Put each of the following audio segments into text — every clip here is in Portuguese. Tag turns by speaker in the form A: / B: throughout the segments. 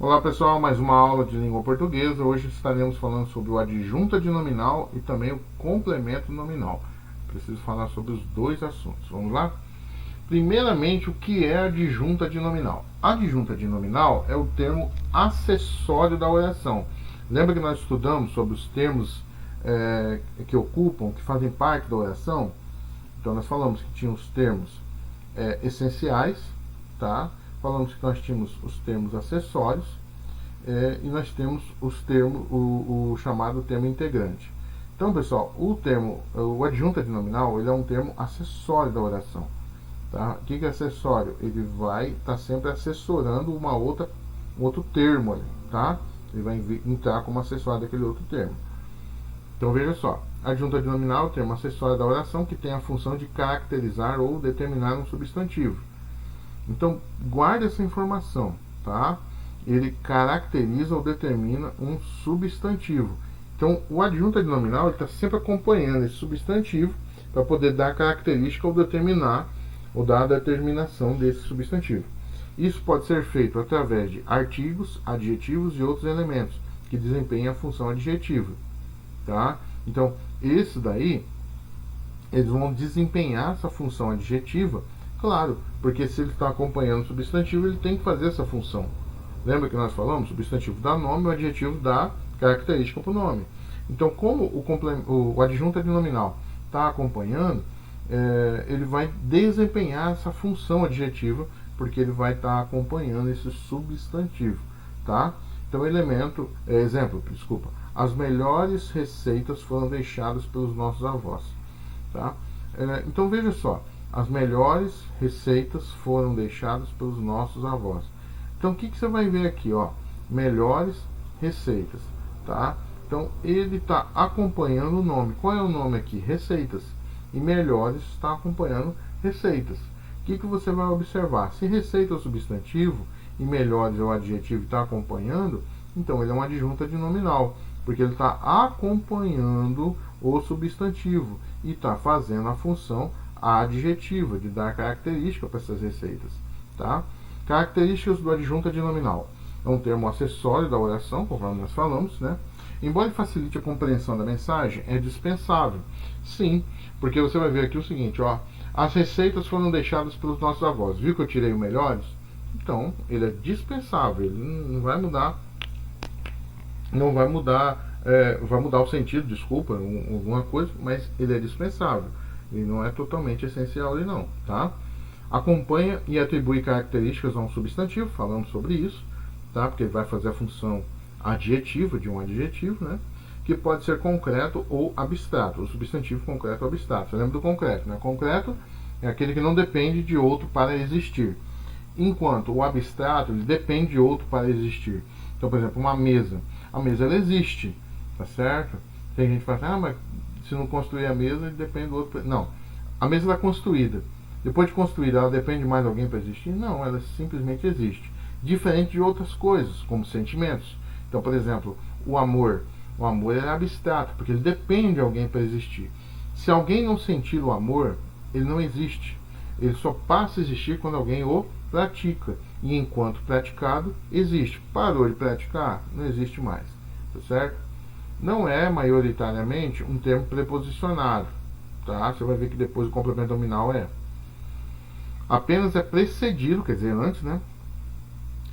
A: Olá pessoal, mais uma aula de língua portuguesa. Hoje estaremos falando sobre o adjunta de nominal e também o complemento nominal. Preciso falar sobre os dois assuntos. Vamos lá? Primeiramente, o que é adjunta de nominal? Adjunta de nominal é o termo acessório da oração. Lembra que nós estudamos sobre os termos que ocupam, que fazem parte da oração? Então nós falamos que tinha os termos essenciais, tá? Falamos que nós tínhamos os termos acessórios e nós temos os termos, o chamado termo integrante. Então, pessoal, o adjunta de nominal, ele é um termo acessório da oração. Tá? O que é acessório? Ele vai estar sempre assessorando um outro termo ali, tá? Ele vai entrar como acessório daquele outro termo. Então veja só, adjunta de nominal é o termo acessório da oração que tem a função de caracterizar ou determinar um substantivo. Então guarde essa informação, tá? Ele caracteriza ou determina um substantivo. Então o adjunta de nominal está sempre acompanhando esse substantivo para poder dar característica ou determinar ou dar a determinação desse substantivo. Isso pode ser feito através de artigos, adjetivos e outros elementos que desempenham a função adjetiva, tá? Então esse daí eles vão desempenhar essa função adjetiva, claro, porque se ele está acompanhando o substantivo, ele tem que fazer essa função. Lembra que nós falamos? O substantivo dá nome, o adjetivo dá característica para o nome. Então, como o adjunta de nominal está acompanhando, ele vai desempenhar essa função adjetiva, porque ele vai estar acompanhando esse substantivo, tá? Então, exemplo, as melhores receitas foram deixadas pelos nossos avós, tá? Então, veja só, as melhores receitas foram deixadas pelos nossos avós. Então, o que você vai ver aqui, ó? Melhores receitas, tá? Então, ele está acompanhando o nome. Qual é o nome aqui? Receitas. E melhores está acompanhando receitas. O que você vai observar? Se receita é o substantivo e melhores é o adjetivo e está acompanhando, então ele é uma adjunta de nominal, porque ele está acompanhando o substantivo e está fazendo a função adjetiva de dar característica para essas receitas, tá? Características do adjunta de nominal. É um termo acessório da oração, conforme nós falamos, né? Embora ele facilite a compreensão da mensagem, é dispensável. Sim, porque você vai ver aqui o seguinte, ó. As receitas foram deixadas pelos nossos avós. Viu que eu tirei o melhores? Então, ele é dispensável. Ele não vai mudar. Não vai mudar. Vai mudar o sentido, desculpa, alguma coisa, mas ele é dispensável. Ele não é totalmente essencial ali não, tá? Acompanha e atribui características a um substantivo, falamos sobre isso, tá? Porque ele vai fazer a função adjetiva de um adjetivo, né? Que pode ser concreto ou abstrato, o substantivo concreto ou abstrato. Você lembra do concreto, né? Concreto é aquele que não depende de outro para existir, enquanto o abstrato ele depende de outro para existir. Então, por exemplo, uma mesa. A mesa ela existe, tá certo? Tem gente que fala assim, mas se não construir a mesa, depende do outro. Não, a mesa está construída. Depois de construída, ela depende de mais alguém para existir? Não, ela simplesmente existe. Diferente de outras coisas, como sentimentos. Então, por exemplo, o amor. O amor é abstrato, porque ele depende de alguém para existir. Se alguém não sentir o amor, ele não existe. Ele só passa a existir quando alguém o pratica. E enquanto praticado, existe. Parou de praticar, não existe mais. Tá certo? Não é maioritariamente um termo preposicionado, tá? Você vai ver que depois o complemento nominal apenas é precedido, quer dizer, antes, né?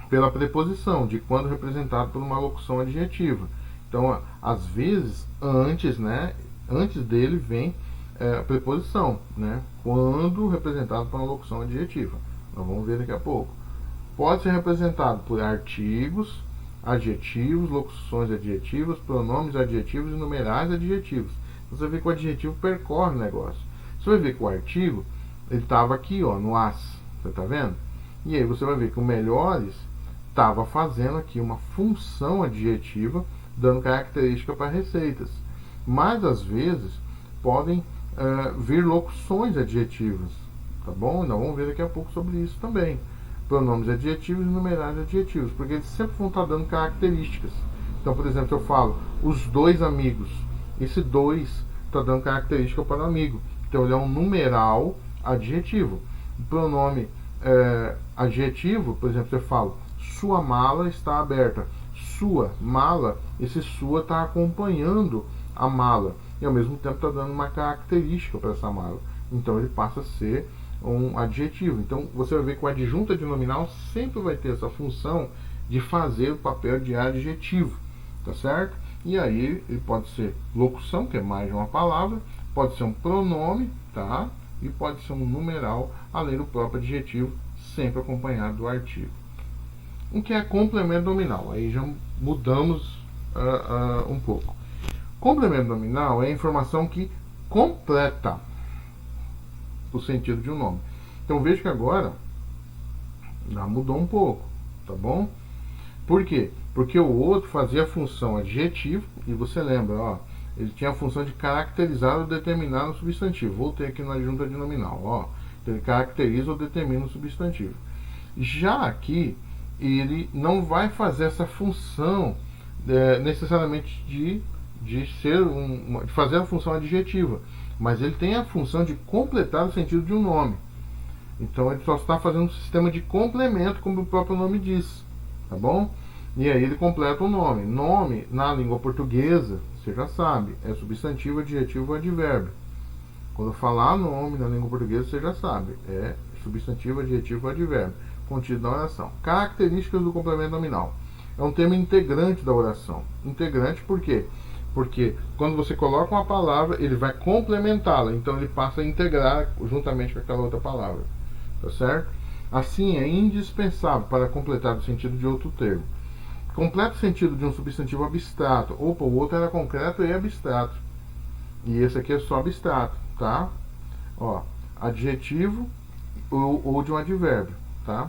A: Pela preposição, de quando representado por uma locução adjetiva. Então, às vezes, antes, né? Antes dele vem a preposição, né? Quando representado por uma locução adjetiva. Nós vamos ver daqui a pouco. Pode ser representado por artigos, adjetivos, locuções adjetivas, pronomes adjetivos e numerais adjetivos. Você vê que o adjetivo percorre o negócio. Você vai ver que o artigo ele estava aqui, ó, no as, você está vendo? E aí você vai ver que o melhores estava fazendo aqui uma função adjetiva, dando característica para receitas. Mas às vezes podem vir locuções adjetivas, tá bom? Nós vamos ver daqui a pouco sobre isso também. Pronomes adjetivos e numerais adjetivos, porque eles sempre vão estar dando características. Então, por exemplo, eu falo os dois amigos. Esse dois está dando característica para o amigo. Então, ele é um numeral adjetivo. O pronome adjetivo, por exemplo, eu falo Sua mala está aberta. Sua mala, esse sua está acompanhando a mala e ao mesmo tempo está dando uma característica para essa mala. Então ele passa a ser um adjetivo. Então você vai ver que o adjunto adnominal sempre vai ter essa função de fazer o papel de adjetivo, tá certo? E aí ele pode ser locução, que é mais de uma palavra, pode ser um pronome, tá? E pode ser um numeral, além do próprio adjetivo, sempre acompanhado do artigo. O que é complemento nominal? Aí já mudamos um pouco. Complemento nominal é a informação que completa o sentido de um nome. Então veja que agora já mudou um pouco, tá bom? Por quê? Porque o outro fazia a função adjetivo, e você lembra, ó, ele tinha a função de caracterizar ou determinar um substantivo. Voltei aqui no adjunto adnominal, ó. Então ele caracteriza ou determina um substantivo. Já aqui, ele não vai fazer essa função necessariamente de fazer a função adjetiva, mas ele tem a função de completar o sentido de um nome. Então ele só está fazendo um sistema de complemento, como o próprio nome diz, tá bom? E aí ele completa o nome. Nome, na língua portuguesa, você já sabe, é substantivo, adjetivo ou advérbio. Quando falar nome na língua portuguesa, você já sabe, é substantivo, adjetivo ou advérbio, contido na oração. Características do complemento nominal. É um termo integrante da oração. Integrante por quê? Porque quando você coloca uma palavra, ele vai complementá-la. Então ele passa a integrar juntamente com aquela outra palavra. Tá certo? Assim, é indispensável para completar o sentido de outro termo. Completa o sentido de um substantivo abstrato. Opa, o outro era concreto e abstrato. E esse aqui é só abstrato, tá? Ó, adjetivo ou de um advérbio, tá?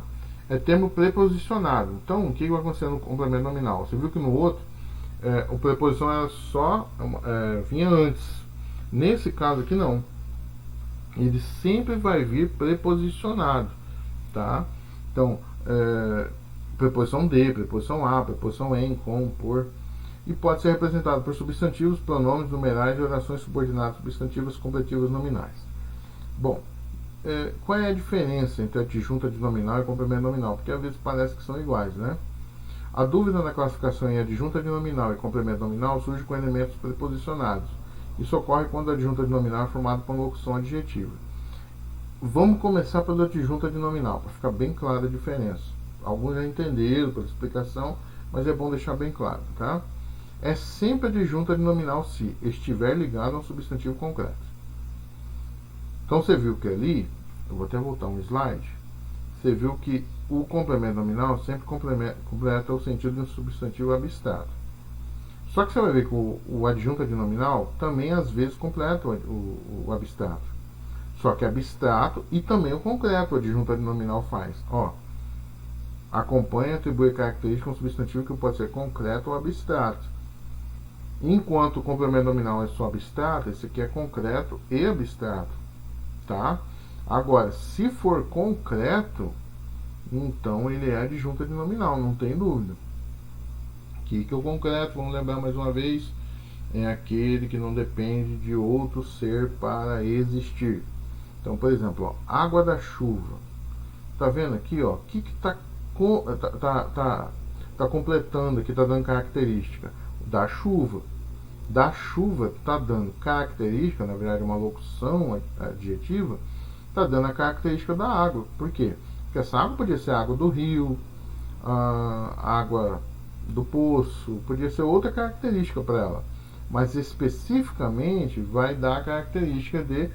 A: É termo preposicionado. Então, o que vai acontecer no complemento nominal? Você viu que no outro, o preposição era só vinha antes. Nesse caso aqui, não. Ele sempre vai vir preposicionado, tá? Então, preposição de, preposição a, preposição em, com, por. E pode ser representado por substantivos, pronomes, numerais e orações subordinadas substantivas, completivas, nominais. Bom, qual é a diferença entre adjunto adnominal e complemento nominal? Porque às vezes parece que são iguais, né? A dúvida na classificação em adjunto adnominal e complemento nominal surge com elementos preposicionados. Isso ocorre quando o adjunto adnominal é formado por uma locução adjetiva. Vamos começar pelo adjunto adnominal, para ficar bem clara a diferença. Alguns já entenderam pela explicação, mas é bom deixar bem claro, tá? É sempre adjunto adnominal se estiver ligado a um substantivo concreto. Então você viu que ali, eu vou até voltar um slide, você viu que o complemento nominal sempre completa o sentido de um substantivo abstrato. Só que você vai ver que o adjunto adnominal também às vezes completa o abstrato. Só que abstrato e também o concreto o adjunto adnominal faz. Ó, acompanha e atribui característica a um substantivo que pode ser concreto ou abstrato. Enquanto o complemento nominal é só abstrato, esse aqui é concreto e abstrato, tá? Agora, se for concreto, então ele é adjunto adnominal, não tem dúvida. Que o concreto, vamos lembrar mais uma vez, é aquele que não depende de outro ser para existir. Então, por exemplo, ó, água da chuva. Tá vendo aqui, ó? O que tá completando aqui, tá dando característica da chuva. Da chuva tá dando característica, na verdade uma locução adjetiva, tá dando a característica da água. Por quê? Porque essa água podia ser água do rio, água do poço, podia ser outra característica para ela, mas especificamente vai dar a característica de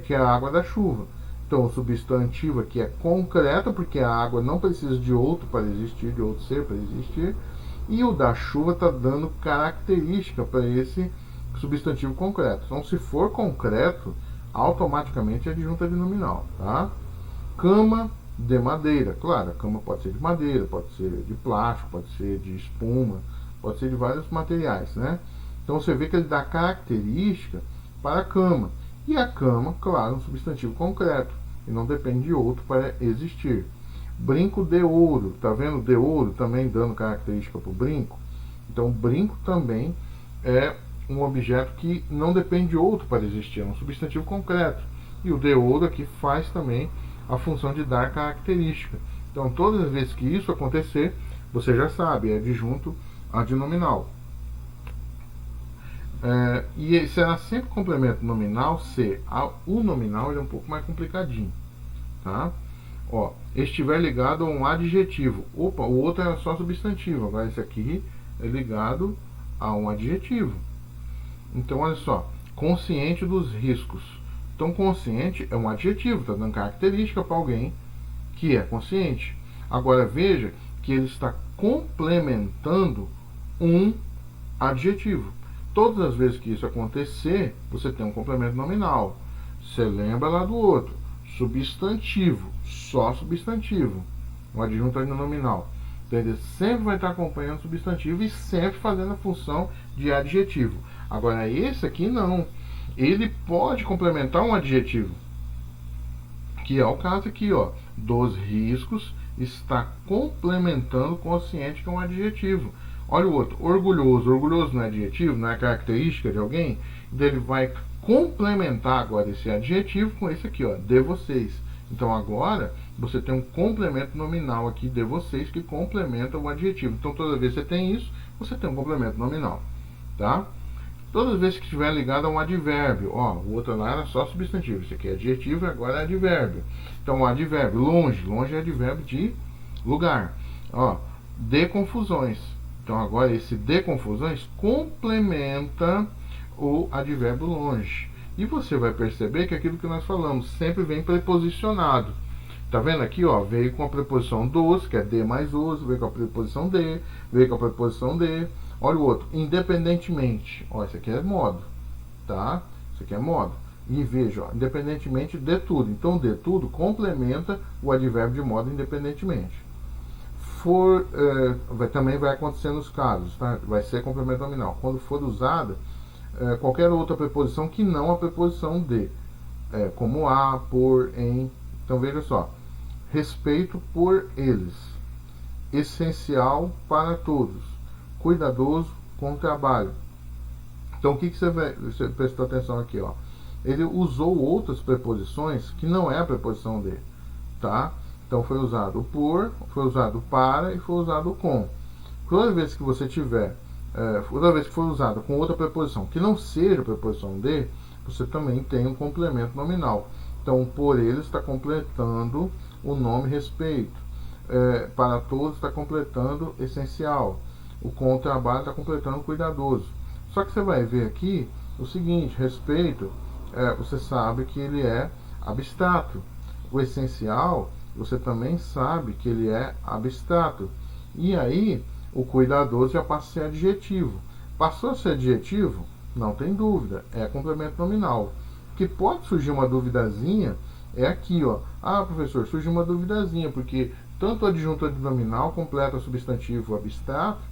A: que é a água da chuva. Então o substantivo aqui é concreto, porque a água não precisa de outro para existir, de outro ser para existir, e o da chuva está dando característica para esse substantivo concreto. Então se for concreto, automaticamente é adjunto adnominal, tá? Cama de madeira. Claro, a cama pode ser de madeira, pode ser de plástico, pode ser de espuma, pode ser de vários materiais, né? Então você vê que ele dá característica para a cama. E a cama, claro, um substantivo concreto, e não depende de outro para existir. Brinco de ouro, tá vendo? De ouro também dando característica para o brinco. Então brinco também é um objeto que não depende de outro para existir, é um substantivo concreto. E o de ouro aqui faz também a função de dar característica. Então, todas as vezes que isso acontecer, você já sabe, é adjunto adnominal. E será sempre complemento nominal se o nominal é um pouco mais complicadinho, tá? Ó, estiver ligado a um adjetivo. Opa, o outro era só substantivo, agora esse aqui é ligado a um adjetivo. Então, olha só, consciente dos riscos. Então, consciente é um adjetivo, está dando característica para alguém que é consciente. Agora, veja que ele está complementando um adjetivo. Todas as vezes que isso acontecer, você tem um complemento nominal. Você lembra lá do outro. Substantivo, só substantivo. O adjunto nominal. Então, ele sempre vai estar acompanhando o substantivo e sempre fazendo a função de adjetivo. Agora, esse aqui não. Ele pode complementar um adjetivo. Que é o caso aqui, ó. Dos riscos está complementando consciente, que é um adjetivo. Olha o outro, orgulhoso. Orgulhoso não é adjetivo, não é característica de alguém. Então ele vai complementar agora esse adjetivo com esse aqui, ó, de vocês. Então agora você tem um complemento nominal aqui de vocês que complementa o adjetivo. Então toda vez que você tem isso, você tem um complemento nominal, tá? Todas as vezes que estiver ligado a um advérbio, ó, o outro lá era só substantivo, esse aqui é adjetivo e agora é advérbio. Então o advérbio, longe, longe é advérbio de lugar. Ó, de confusões. Então agora esse de confusões complementa o advérbio longe. E você vai perceber que aquilo que nós falamos sempre vem preposicionado. Tá vendo aqui, ó, veio com a preposição dos, que é de mais os, veio com a preposição de, veio com a preposição de. Olha o outro, independentemente. Ó, esse aqui é modo, tá? Esse aqui é modo. E veja, ó, independentemente de tudo. Então, de tudo complementa o advérbio de modo independentemente. Também vai acontecer nos casos, tá? Vai ser complemento nominal. Quando for usada qualquer outra preposição que não a preposição de, como a, por, em. Então, veja só. Respeito por eles. Essencial para todos. Cuidadoso com o trabalho. Então, o que você prestou atenção aqui, ó? Ele usou outras preposições que não é a preposição de, tá? Então, foi usado o por, foi usado o para e foi usado o com. Toda vez que você tiver, toda vez que for usado com outra preposição que não seja a preposição de, você também tem um complemento nominal. Então, por eles está completando o nome respeito. Para todos está completando essencial. O com o trabalho está completando cuidadoso. Só que você vai ver aqui o seguinte, respeito, você sabe que ele é abstrato. O essencial, você também sabe que ele é abstrato. E aí, o cuidadoso já passa a ser adjetivo. Passou a ser adjetivo? Não tem dúvida, é complemento nominal. Que pode surgir uma duvidazinha, é aqui, ó. Ah, professor, surgiu uma duvidazinha, porque tanto o adjunto adnominal completa o substantivo abstrato,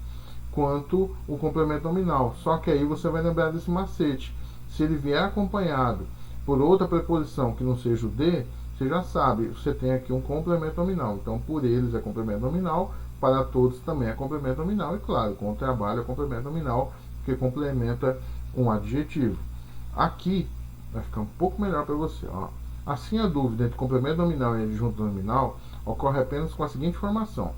A: quanto o complemento nominal. Só que aí você vai lembrar desse macete. Se ele vier acompanhado por outra preposição que não seja o de, você já sabe, você tem aqui um complemento nominal. Então, por eles é complemento nominal, para todos também é complemento nominal, e claro, com o trabalho é complemento nominal, porque complementa um adjetivo. Aqui vai ficar um pouco melhor para você, ó. Assim, a dúvida entre complemento nominal e adjunto nominal ocorre apenas com a seguinte informação.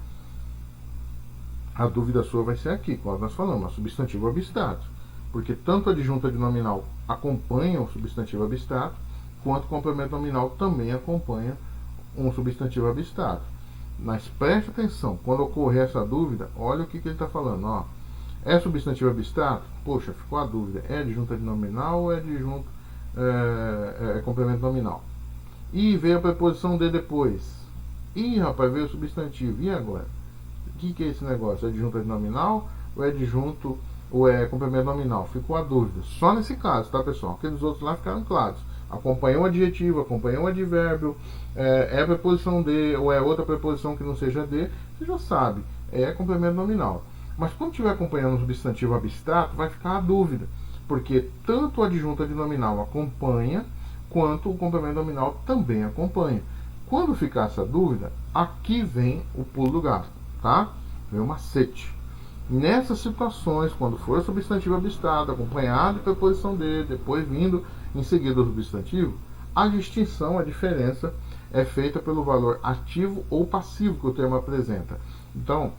A: A dúvida sua vai ser aqui, como nós falamos, substantivo abstrato. Porque tanto o adjunto adnominal acompanha o substantivo abstrato, quanto o complemento nominal também acompanha um substantivo abstrato. Mas preste atenção, quando ocorrer essa dúvida, olha o que ele está falando. Ó. É substantivo abstrato? Poxa, ficou a dúvida. É adjunto adnominal ou é adjunto complemento nominal? E veio a preposição de depois. Ih, rapaz, veio o substantivo. E agora? O que é esse negócio? É adjunto adnominal ou é adjunto ou é complemento nominal? Ficou a dúvida. Só nesse caso, tá, pessoal? Aqueles outros lá ficaram claros. Acompanhou um adjetivo, acompanhou um advérbio, é preposição de ou é outra preposição que não seja de, você já sabe, é complemento nominal. Mas quando estiver acompanhando um substantivo abstrato, vai ficar a dúvida, porque tanto o adjunto adnominal acompanha, quanto o complemento nominal também acompanha. Quando ficar essa dúvida, aqui vem o pulo do gato, tá? Vem o macete. Nessas situações, quando for substantivo abstrato, acompanhado de preposição de, depois vindo em seguida o substantivo, a distinção, a diferença é feita pelo valor ativo ou passivo que o termo apresenta. Então,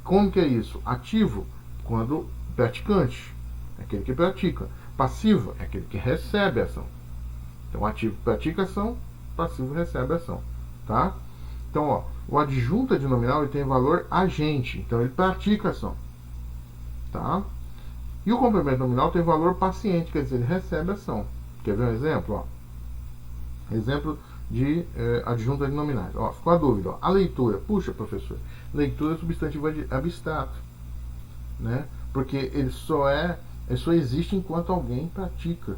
A: como que é isso? Ativo, quando praticante, é aquele que pratica. Passivo é aquele que recebe a ação. Então, ativo pratica a ação, passivo recebe a ação. Tá? Então, ó, o adjunto adnominal ele tem valor agente, então ele pratica a ação. Tá? E o complemento nominal tem valor paciente, quer dizer, ele recebe a ação. Quer ver um exemplo? Ó? Exemplo de adjunto adnominais. Ó, ficou a dúvida. Ó. A leitura. Puxa, professor, leitura é substantivo abstrato. Né? Porque ele só existe enquanto alguém pratica.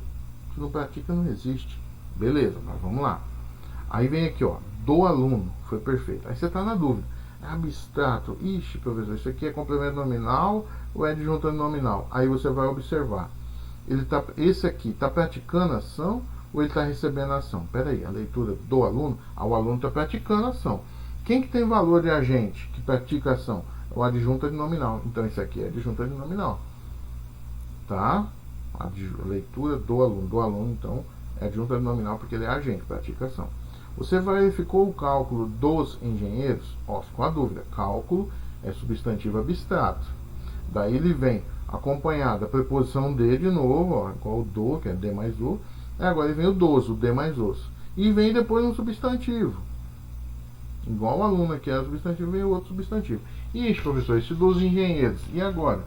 A: Se não pratica, não existe. Beleza, mas vamos lá. Aí vem aqui, ó, do aluno. Foi perfeito. Aí você está na dúvida. É abstrato. Ixi, professor, isso aqui é complemento nominal ou é adjunto nominal? Aí você vai observar. Esse aqui está praticando a ação ou ele está recebendo a ação? Espera aí, a leitura do aluno, o aluno está praticando a ação. Quem que tem valor de agente que pratica a ação? O adjunto nominal. Então esse aqui é adjunto nominal. Tá? A leitura do aluno. Do aluno, então, é adjunto nominal porque ele é agente, pratica a ação. Você verificou o cálculo dos engenheiros? Ó, com a dúvida. Cálculo é substantivo abstrato. Daí ele vem acompanhado da preposição de novo, ó, igual o do, que é de mais o. Agora ele vem o dos, o de mais os. E vem depois um substantivo. Igual o aluno aqui é o substantivo, vem o outro substantivo. Ixi, professor, esse dos engenheiros. E agora?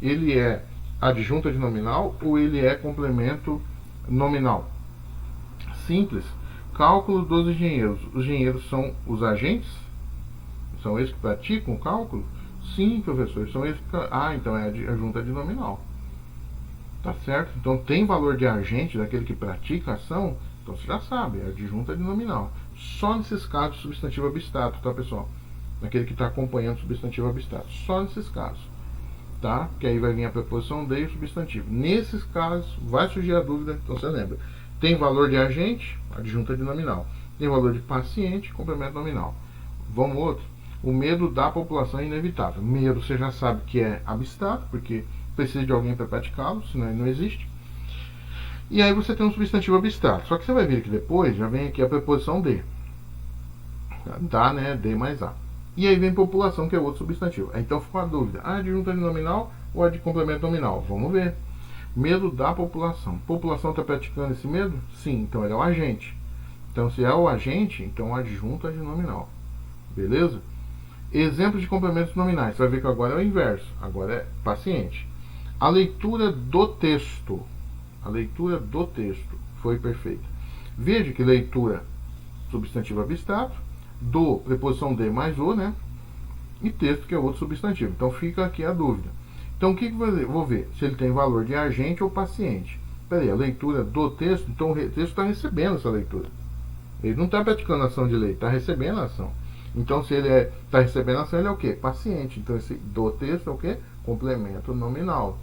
A: Ele é adjunto adnominal ou ele é complemento nominal? Simples. Cálculo dos engenheiros. Os engenheiros são os agentes? São eles que praticam o cálculo? Sim, professor. São eles que... então é adjunto adnominal. Tá certo? Então tem valor de agente daquele que pratica a ação? Então você já sabe, é adjunto adnominal. Só nesses casos substantivo abstrato, tá, pessoal? Naquele que está acompanhando o substantivo abstrato. Só nesses casos. Tá? Que aí vai vir a preposição de e o substantivo. Nesses casos, vai surgir a dúvida, então você lembra. Tem valor de agente, adjunto adnominal. Tem valor de paciente, complemento nominal. Vamos outro. O medo da população é inevitável. Medo você já sabe que é abstrato, porque precisa de alguém para praticá-lo, senão ele não existe. E aí você tem um substantivo abstrato. Só que você vai ver que depois já vem aqui a preposição de. Tá, né? De mais a. E aí vem população, que é outro substantivo. Então ficou a dúvida. Adjunto adnominal ou de complemento nominal? Vamos ver. Medo da população. População está praticando esse medo? Sim, então ele é o agente. Então se é o agente, então adjunto adnominal. Beleza? Exemplos de complementos nominais. Você vai ver que agora é o inverso. Agora é paciente. A leitura do texto. A leitura do texto foi perfeita. Veja que leitura, substantivo abstrato, do, preposição de mais o, né? E texto, que é outro substantivo. Então fica aqui a dúvida. Então o que eu vou ver? Se ele tem valor de agente ou paciente. Peraí, a leitura do texto, então o texto está recebendo essa leitura. Ele não está praticando a ação de lei, está recebendo a ação. Então se ele está recebendo a ação, ele é o quê? Paciente. Então esse do texto é o quê? Complemento nominal.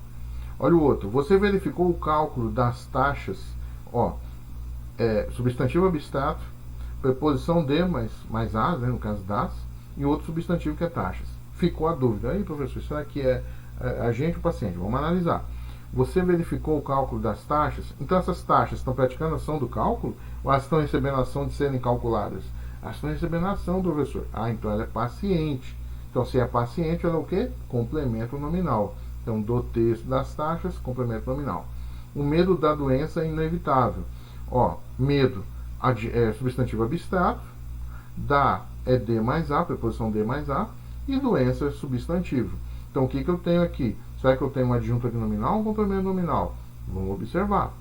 A: Olha o outro. Você verificou o cálculo das taxas, ó, substantivo abstrato, preposição de mais as, né, no caso das, e outro substantivo que é taxas. Ficou a dúvida. Aí, professor, será que é agente ou paciente? Vamos analisar. Você verificou o cálculo das taxas? Então essas taxas estão praticando a ação do cálculo ou elas estão recebendo a ação de serem calculadas? Elas estão recebendo a ação, professor. Então ela é paciente. Então se é paciente, ela é o quê? Complemento nominal. Então do texto das taxas, complemento nominal. O medo da doença é inevitável. Ó, medo é substantivo abstrato, da é de mais a, preposição de mais a, e doença é substantivo. Então o que eu tenho aqui? Será que eu tenho um adjunto nominal ou um complemento nominal? Vamos observar.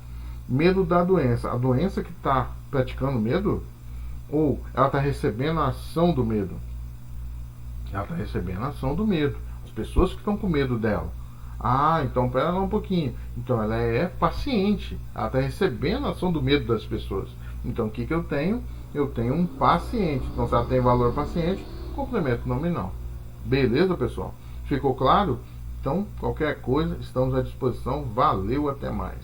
A: Medo da doença. A doença que está praticando medo? Ou ela está recebendo a ação do medo? Ela está recebendo a ação do medo. As pessoas que estão com medo dela. Então pera lá um pouquinho. Então ela é paciente. Ela está recebendo a ação do medo das pessoas. Então o que eu tenho? Eu tenho um paciente. Então se ela tem valor paciente, complemento nominal. Beleza, pessoal? Ficou claro? Então, qualquer coisa, estamos à disposição. Valeu, até mais.